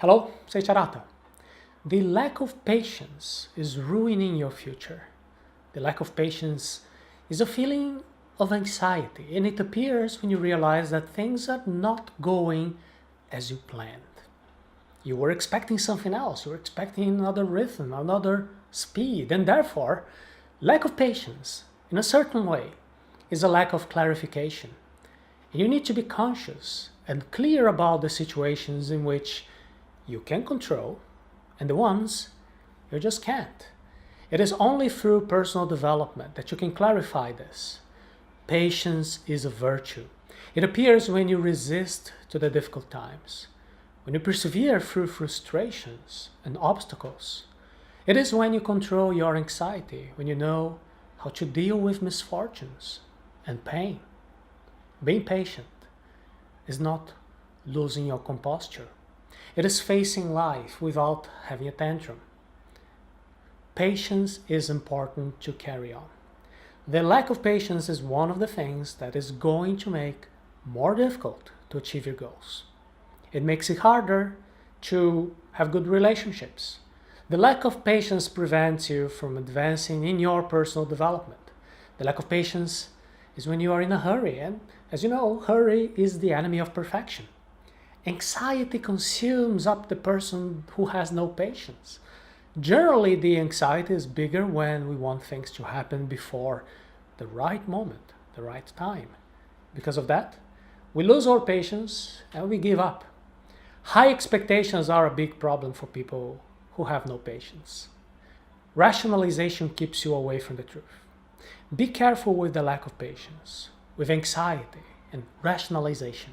Hello, Seiiti Arata. The lack of patience is ruining your future. The lack of patience is a feeling of anxiety, and it appears when you realize that things are not going as you planned. You were expecting something else, you were expecting another rhythm, another speed, and therefore, lack of patience, in a certain way, is a lack of clarification. And you need to be conscious and clear about the situations in which you can control and the ones you just can't. It is only through personal development that you can clarify this. Patience is a virtue. It appears when you resist to the difficult times, when you persevere through frustrations and obstacles. It is when you control your anxiety, when you know how to deal with misfortunes and pain. Being patient is not losing your composure. It is facing life without having a tantrum. Patience is important to carry on. The lack of patience is one of the things that is going to make more difficult to achieve your goals. It makes it harder to have good relationships. The lack of patience prevents you from advancing in your personal development. The lack of patience is when you are in a hurry, and as you know, hurry is the enemy of perfection. Anxiety consumes up the person who has no patience. Generally, the anxiety is bigger when we want things to happen before the right moment, the right time. Because of that, we lose our patience and we give up. High expectations are a big problem for people who have no patience. Rationalization keeps you away from the truth. Be careful with the lack of patience, with anxiety and rationalization.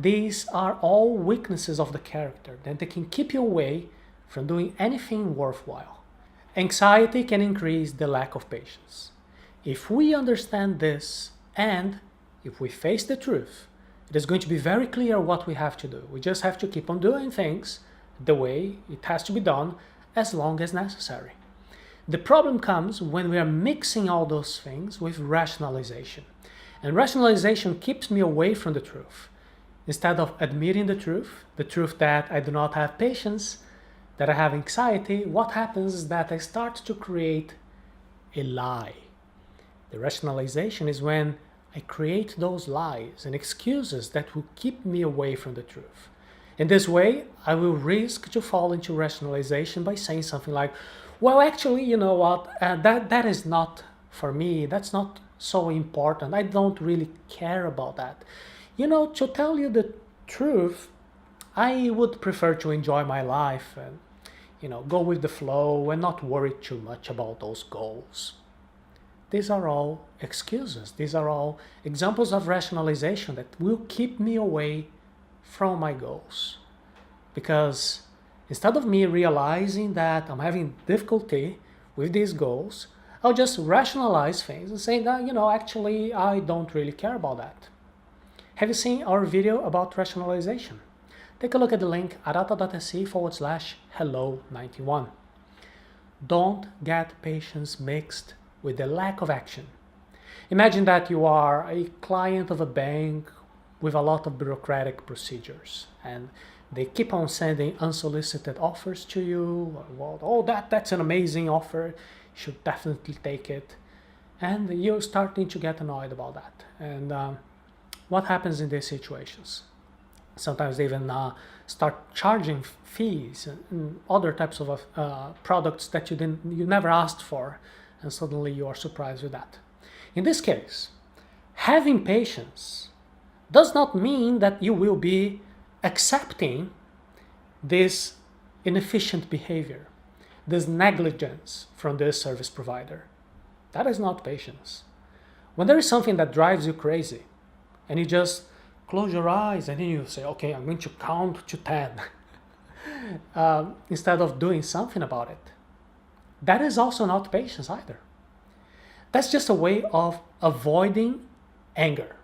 These are all weaknesses of the character that they can keep you away from doing anything worthwhile. Anxiety can increase the lack of patience. If we understand this and if we face the truth, it is going to be very clear what we have to do. We just have to keep on doing things the way it has to be done as long as necessary. The problem comes when we are mixing all those things with rationalization. And rationalization keeps me away from the truth. Instead of admitting the truth that I do not have patience, that I have anxiety, what happens is that I start to create a lie. The rationalization is when I create those lies and excuses that will keep me away from the truth. In this way, I will risk to fall into rationalization by saying something like, well, actually, you know what, that is not for me, that's not so important, I don't really care about that. You know, to tell you the truth, I would prefer to enjoy my life and, go with the flow and not worry too much about those goals. These are all excuses. These are all examples of rationalization that will keep me away from my goals. Because instead of me realizing that I'm having difficulty with these goals, I'll just rationalize things and say that, actually, I don't really care about that. Have you seen our video about rationalization? Take a look at the link arata.se/hello91. Don't get patience mixed with the lack of action. Imagine that you are a client of a bank with a lot of bureaucratic procedures and they keep on sending unsolicited offers to you. Well, oh, that's an amazing offer. You should definitely take it. And you're starting to get annoyed about that. And what happens in these situations? Sometimes they even start charging fees and other types of products that you never asked for, and suddenly you are surprised with that. In this case, having patience does not mean that you will be accepting this inefficient behavior, this negligence from this service provider. That is not patience. When there is something that drives you crazy, and you just close your eyes and then you say, okay, I'm going to count to 10, instead of doing something about it. That is also not patience either. That's just a way of avoiding anger.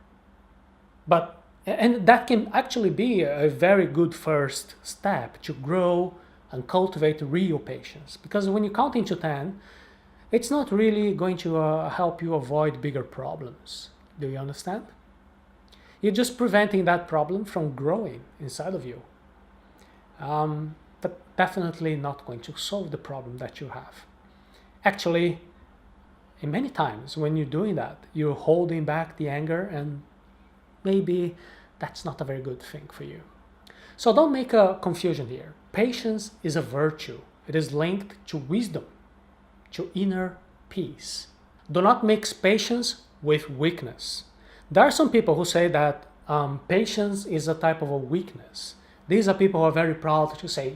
And that can actually be a very good first step to grow and cultivate real patience. Because when you count into 10, it's not really going to help you avoid bigger problems. Do you understand? You're just preventing that problem from growing inside of you. but definitely not going to solve the problem that you have. Actually, in many times when you're doing that, you're holding back the anger, and maybe that's not a very good thing for you. So don't make a confusion here. Patience is a virtue. It is linked to wisdom, to inner peace. Do not mix patience with weakness. There are some people who say that patience is a type of a weakness. These are people who are very proud to say,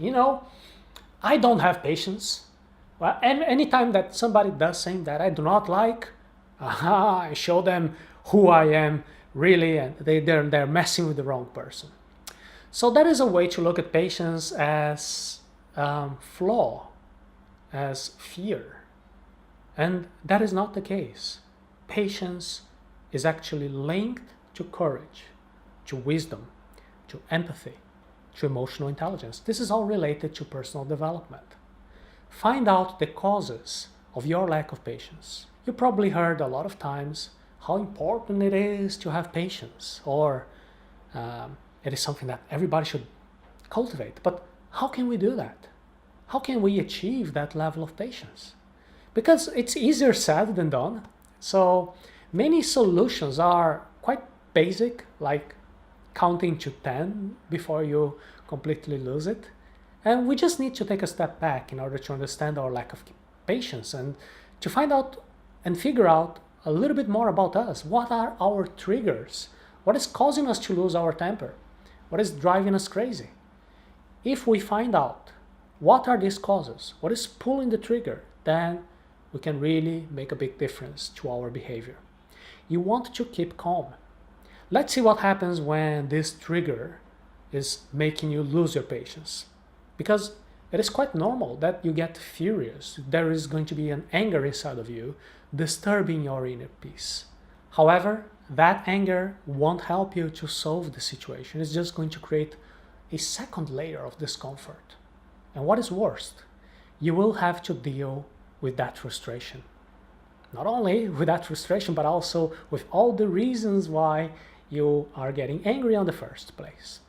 I don't have patience. Well, and anytime that somebody does something that I do not like, I show them who I am really, and they're messing with the wrong person. So that is a way to look at patience as flaw, as fear. And that is not the case. Patience is actually linked to courage, to wisdom, to empathy, to emotional intelligence. This is all related to personal development. Find out the causes of your lack of patience. You probably heard a lot of times how important it is to have patience, or it is something that everybody should cultivate. But how can we do that? How can we achieve that level of patience? Because it's easier said than done. So many solutions are quite basic, like counting to 10 before you completely lose it. And we just need to take a step back in order to understand our lack of patience and to find out and figure out a little bit more about us. What are our triggers? What is causing us to lose our temper? What is driving us crazy? If we find out what are these causes, what is pulling the trigger, then we can really make a big difference to our behavior. You want to keep calm. Let's see what happens when this trigger is making you lose your patience. Because it is quite normal that you get furious. There is going to be an anger inside of you disturbing your inner peace. However, that anger won't help you to solve the situation. It's just going to create a second layer of discomfort. And what is worst, you will have to deal with that frustration. Not only with that frustration, but also with all the reasons why you are getting angry in the first place.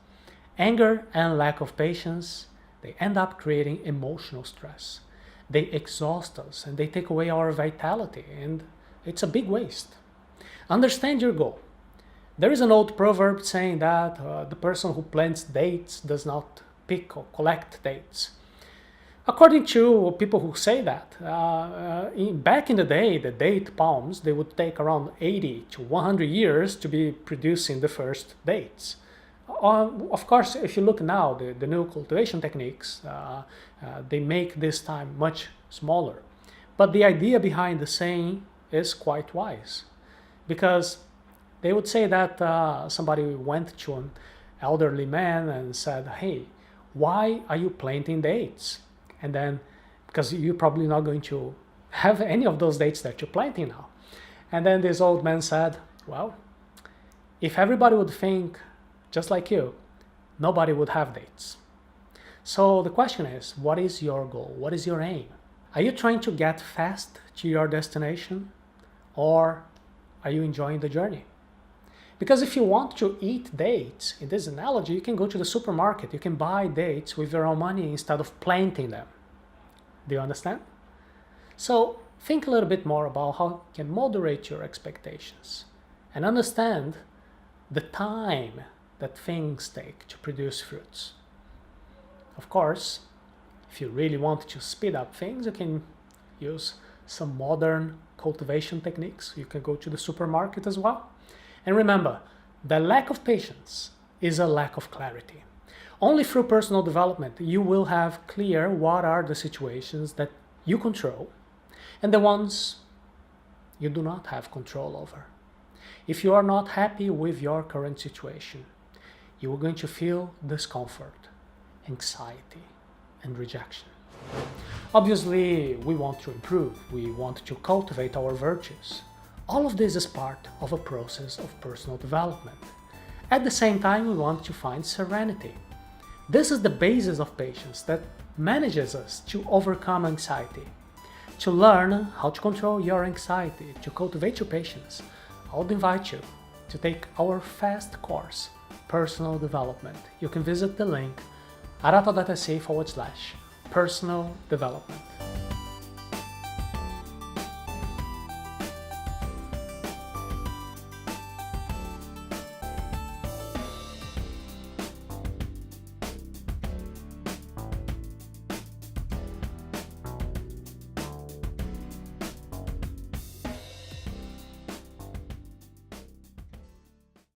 Anger and lack of patience, they end up creating emotional stress. They exhaust us and they take away our vitality, and it's a big waste. Understand your goal. There is an old proverb saying that the person who plants dates does not pick or collect dates. According to people who say that, back in the day, the date palms, they would take around 80 to 100 years to be producing the first dates. Of course, if you look now, the new cultivation techniques, they make this time much smaller. But the idea behind the saying is quite wise, because they would say that somebody went to an elderly man and said, "Hey, why are you planting dates?" And then, because you're probably not going to have any of those dates that you're planting now. And then this old man said, "Well, if everybody would think just like you, nobody would have dates." So the question is, what is your goal? What is your aim? Are you trying to get fast to your destination, or are you enjoying the journey? Because if you want to eat dates, in this analogy, you can go to the supermarket, you can buy dates with your own money instead of planting them. Do you understand? So think a little bit more about how you can moderate your expectations and understand the time that things take to produce fruits. Of course, if you really want to speed up things, you can use some modern cultivation techniques. You can go to the supermarket as well. And remember, the lack of patience is a lack of clarity. Only through personal development you will have clear what are the situations that you control and the ones you do not have control over. If you are not happy with your current situation, you are going to feel discomfort, anxiety, and rejection. Obviously, we want to improve, we want to cultivate our virtues. All of this is part of a process of personal development. At the same time, we want to find serenity. This is the basis of patience that manages us to overcome anxiety. To learn how to control your anxiety, to cultivate your patience, I would invite you to take our fast course, Personal Development. You can visit the link arata.se/personal development.